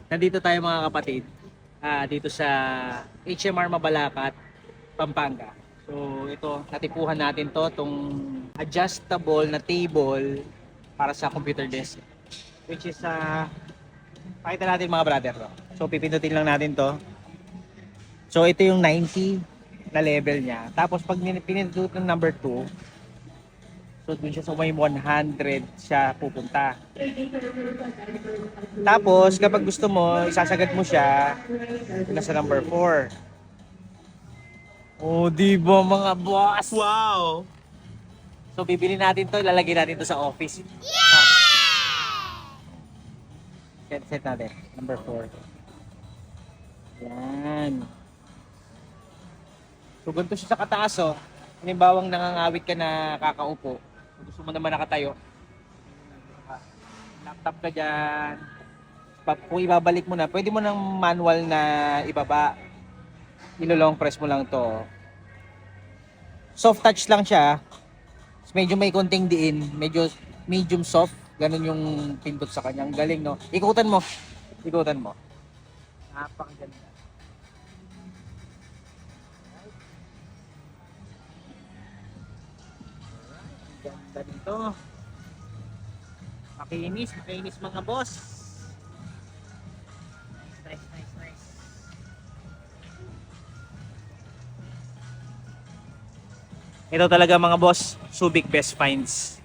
Nandito tayo mga kapatid, dito sa HMR Mabalacat, Pampanga. So ito, natipuhan natin to, itong adjustable na table para sa computer desk. Which is, pakita natin mga brother to. So pipindutin lang natin to. So ito yung 90 na level niya. Tapos pag pinindot ng number 2, so dun siya sa may 100 siya pupunta. Tapos kapag gusto mo, isasagad mo siya nasa number 4. Oh, di ba mga boss? Wow! So bibili natin to, ilalagay natin to sa office. Set natin, number 4. Yan. So ganito siya sa kataas oh. Halimbawang nangangawit ka na kakaupo. Kung gusto mo naman nakatayo. Laptop ka dyan. Kung ibabalik mo na, pwede mo ng manual na ibaba. Ilo-long press mo lang to. Soft touch lang siya. Medyo may konting diin. Medyo medium soft. Ganun yung pindot sa kanya. Ang galing, no? Ikutan mo. Ikutan mo. Napakaganda. Ganda nito. Makinis, makinis mga boss. Nice, nice, nice. Ito talaga mga boss, Subic Best Finds.